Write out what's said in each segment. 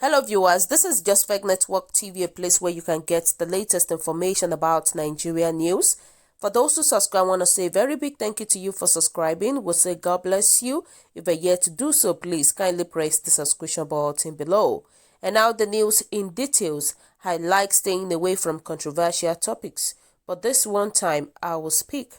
Hello viewers, this is Just Fake Network TV, a place where you can get the latest information about Nigerian news. For those who subscribe, I want to say a very big thank you to you for subscribing. We'll say God bless you. If you're yet to do so, please kindly press the subscription button below. And now the news in details. I like staying away from controversial topics, but this one time I will speak.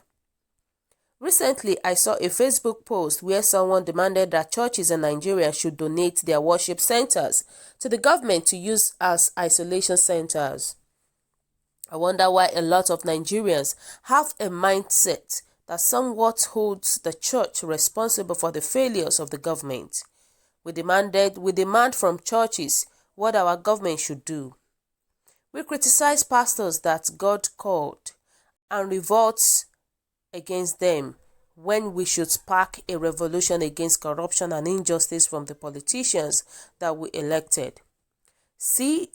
Recently, I saw a Facebook post where someone demanded that churches in Nigeria should donate their worship centers to the government to use as isolation centers. I wonder why a lot of Nigerians have a mindset that somewhat holds the church responsible for the failures of the government. We demand from churches what our government should do. We criticize pastors that God called and revolt against them when we should spark a revolution against corruption and injustice from the politicians that we elected. See,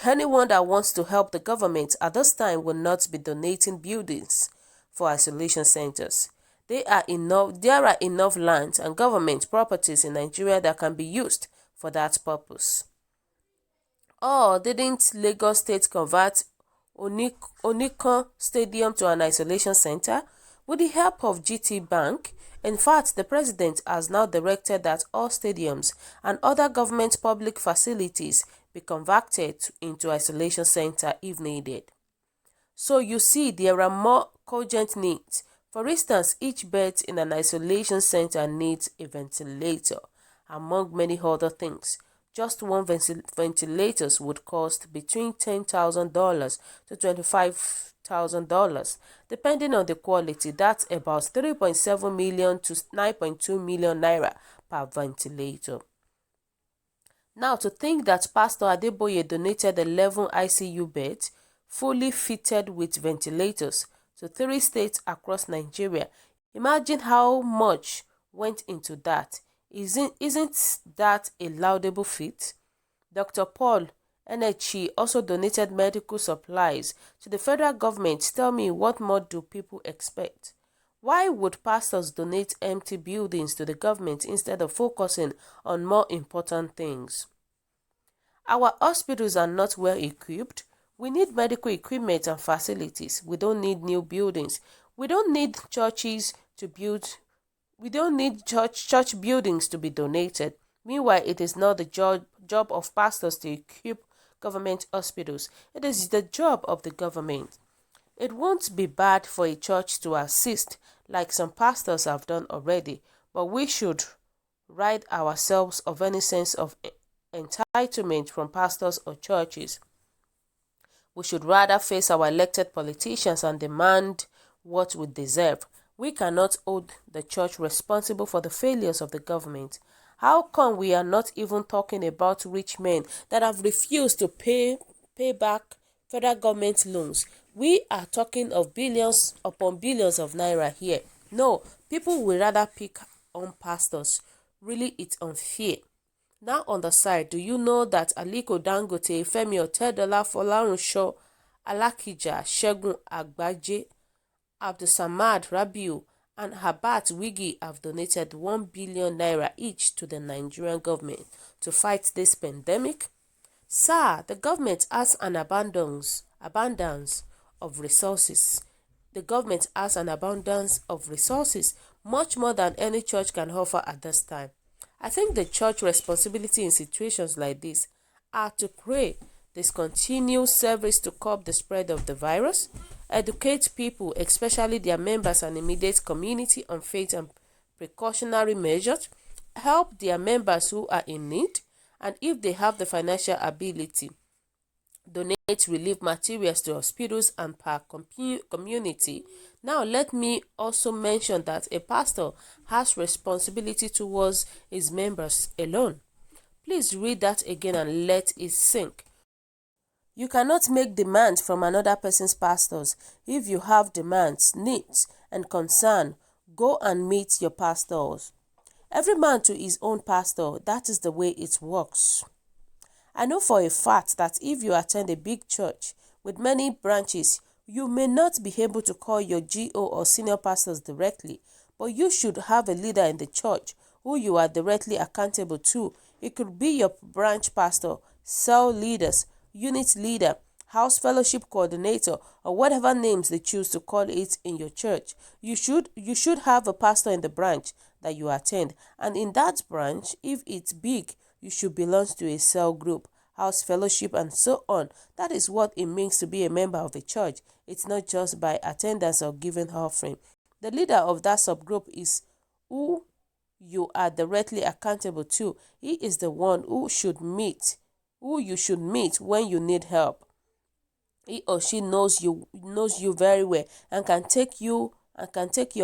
anyone that wants to help the government at this time will not be donating buildings for isolation centers. There are enough land and government properties in Nigeria that can be used for that purpose. Or didn't Lagos State convert Onikan Stadium to an isolation center with the help of GT Bank? In fact, the president has now directed that all stadiums and other government public facilities be converted into isolation center if needed. So you see, there are more cogent needs. For instance, each bed in an isolation center needs a ventilator, among many other things. Just one ventilator would cost between $10,000 to $25,000, depending on the quality. That's about 3.7 million to 9.2 million naira per ventilator. Now, to think that Pastor Adeboye donated 11 ICU beds, fully fitted with ventilators, to 3 states across Nigeria. Imagine how much went into that. Isn't that a laudable feat? Dr. Paul Enechi also donated medical supplies to the federal government. Tell me, what more do people expect? Why would pastors donate empty buildings to the government instead of focusing on more important things? Our hospitals are not well equipped. We need medical equipment and facilities. We don't need new buildings. We don't need churches to build. We don't need church buildings to be donated. Meanwhile, it is not the job of pastors to equip government hospitals. It is the job of the government. It won't be bad for a church to assist, like some pastors have done already, but we should rid ourselves of any sense of entitlement from pastors or churches. We should rather face our elected politicians and demand what we deserve. We cannot hold the church responsible for the failures of the government. How come we are not even talking about rich men that have refused to pay back federal government loans? We are talking of billions upon billions of naira here. No, people will rather pick on pastors. Really, it's unfair. Now on the side, do you know that Aliko Dangote, Femi Otedola, Folarunsho, Alakija, Segun Agbaje, Abdulsamad Rabiu, and Habat Wigi have donated 1 billion naira each to the Nigerian government to fight this pandemic? Sir, the government has an abundance of resources. The government has an abundance of resources, much more than any church can offer at this time. I think the church responsibility in situations like this are to pray, discontinue service to curb the spread of the virus, educate people, especially their members and immediate community, on faith and precautionary measures, help their members who are in need, and if they have the financial ability, donate relief materials to hospitals and per community. Now, let me also mention that a pastor has responsibility towards his members alone. Please read that again and let it sink. You cannot make demands from another person's pastors. If you have demands, needs, and concern, go and meet your pastors. Every man to his own pastor. That is the way it works. I know for a fact that if you attend a big church with many branches, you may not be able to call your GO or senior pastors directly, but you should have a leader in the church who you are directly accountable to. It could be your branch pastor, cell leaders, unit leader, house fellowship coordinator, or whatever names they choose to call it in your church. You should have a pastor in the branch that you attend, and in that branch, if it's big, you should belong to a cell group, house fellowship, and so on. That is what it means to be a member of a church. It's not just by attendance or giving offering. The leader of that subgroup is who you are directly accountable to. He is the one who you should meet when you need help. He or she knows you very well and can take your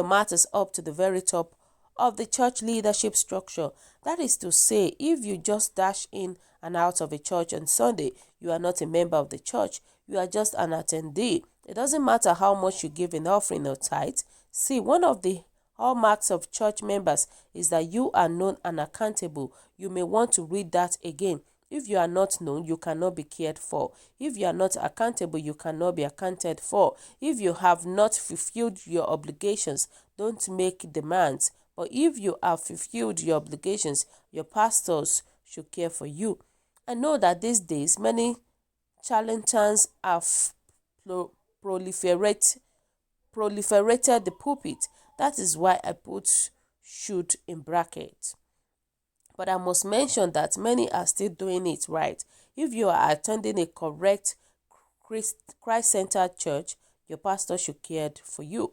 matters up to the very top of the church leadership structure. That is to say, if you just dash in and out of a church on Sunday, you are not a member of the church, you are just an attendee. It doesn't matter how much you give in offering or tithe. See, one of the hallmarks of church members is that you are known and accountable. You may want to read that again. If you are not known, you cannot be cared for. If you are not accountable, you cannot be accounted for. If you have not fulfilled your obligations, don't make demands. But if you have fulfilled your obligations, your pastors should care for you. I know that these days many charlatans have proliferated the pulpit. That is why I put should in brackets. But I must mention that many are still doing it right. If you are attending a correct Christ-centered church, your pastor should care for you.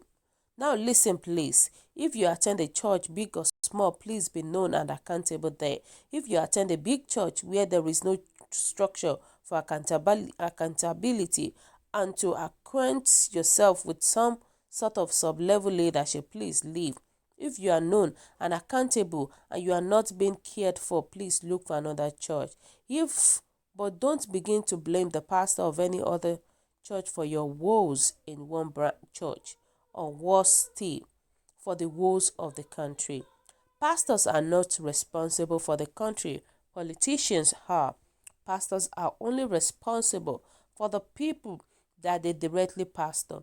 Now listen please. If you attend a church, big or small, please be known and accountable there. If you attend a big church where there is no structure for accountability and to acquaint yourself with some sort of sub-level leadership, please leave. If you are known and accountable and you are not being cared for, please look for another church. But don't begin to blame the pastor of any other church for your woes in one church, or worse still, for the woes of the country. Pastors are not responsible for the country. Politicians are. Pastors are only responsible for the people that they directly pastor.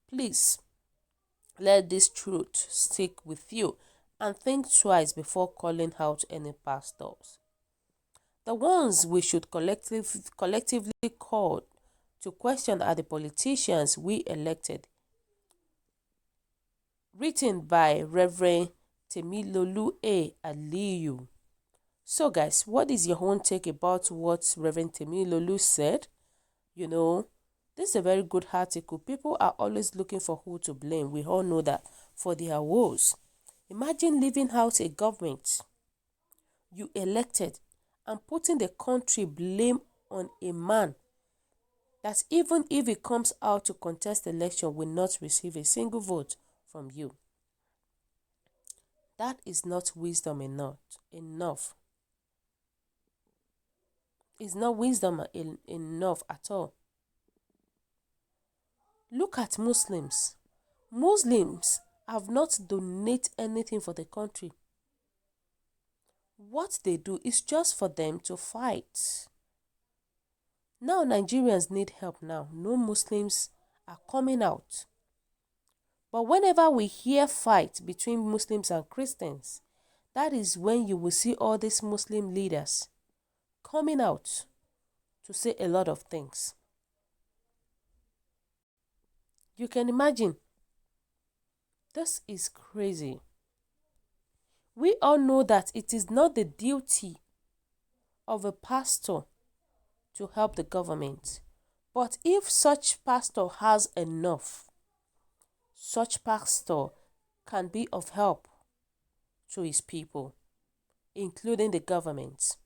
Please, let this truth stick with you and think twice before calling out any pastors. The ones we should collectively call to question are the politicians we elected. Written by Reverend Temilolu A. Aliyu. So guys, what is your own take about what Reverend Temilolu said? You know, this is a very good article. People are always looking for who to blame. We all know that, for their woes. Imagine leaving out a government you elected and putting the country blame on a man that even if he comes out to contest the election will not receive a single vote from you. That is not wisdom enough. It's not wisdom enough at all. Look at Muslims. Muslims have not donated anything for the country. What they do is just for them to fight. Now Nigerians need help now. No Muslims are coming out. But whenever we hear fight between Muslims and Christians, that is when you will see all these Muslim leaders coming out to say a lot of things. You can imagine. This is crazy. We all know that it is not the duty of a pastor to help the government. But if such pastor has enough, such pastor can be of help to his people, including the government.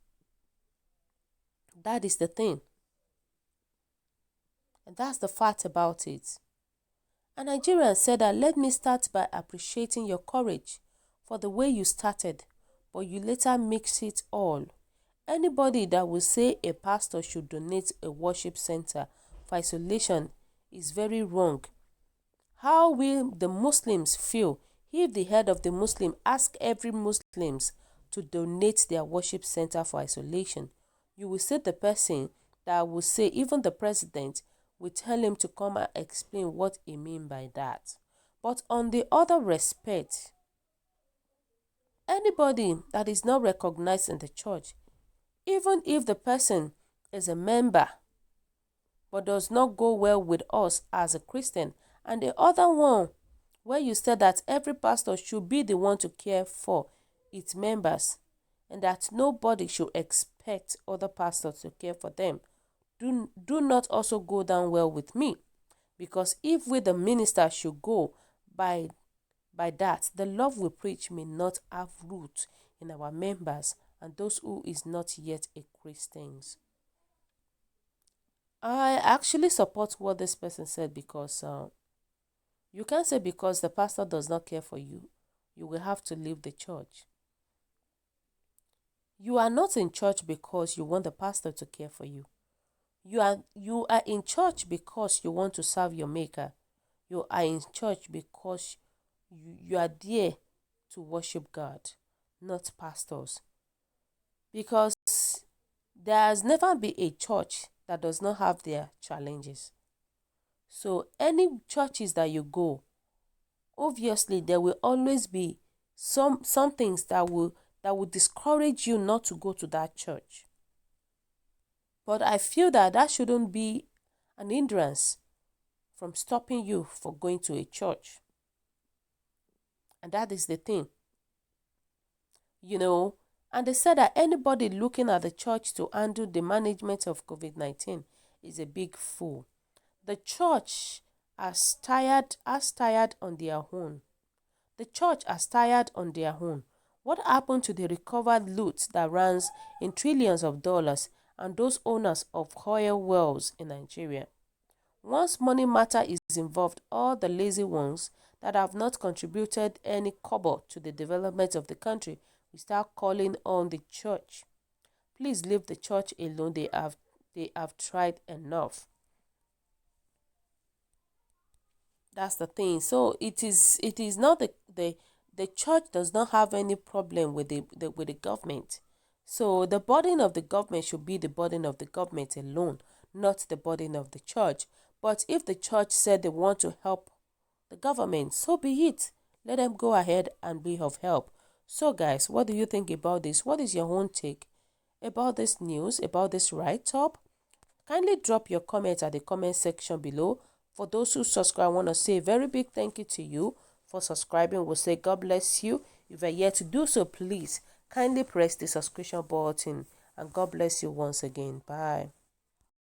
That is the thing. And that's the fact about it. And Nigerian said that, let me start by appreciating your courage for the way you started, but you later mix it all. Anybody that will say a pastor should donate a worship center for isolation is very wrong. How will the Muslims feel if the head of the Muslim asks every Muslims to donate their worship center for isolation? You will see the person that will say, even the president will tell him to come and explain what he means by that. But on the other respect, anybody that is not recognized in the church, even if the person is a member but does not go well with us as a Christian, and the other one where you said that every pastor should be the one to care for its members and that nobody should expect other pastors to care for them, do not also go down well with me. Because if we the minister should go by that, the love we preach may not have root in our members and those who is not yet a Christians. I actually support what this person said, because you can't say because the pastor does not care for you, you will have to leave the church. You are not in church because you want the pastor to care for you. You are in church because you want to serve your maker. You are in church because you are there to worship God, not pastors. Because there has never been a church that does not have their challenges. So any churches that you go, obviously there will always be some things that will discourage you not to go to that church. But I feel that shouldn't be an hindrance from stopping you for going to a church. And that is the thing. And they said that anybody looking at the church to handle the management of COVID-19 is a big fool. The church has tired on their own. The church has tired on their own. What happened to the recovered loot that runs in trillions of dollars and those owners of oil wells in Nigeria? Once money matter is involved, all the lazy ones that have not contributed any kobo to the development of the country will start calling on the church. Please leave the church alone. They have tried enough. That's the thing. So it is not the church does not have any problem with the government. So the burden of the government should be the burden of the government alone, not the burden of the church. But if the church said they want to help the government, so be it. Let them go ahead and be of help. So guys, what do you think about this? What is your own take about this news, about this write-up? Kindly drop your comments at the comment section below. For those who subscribe, I want to say a very big thank you to you for subscribing. We'll say God bless you. If you're yet to do so, please kindly press the subscription button. And God bless you once again. Bye.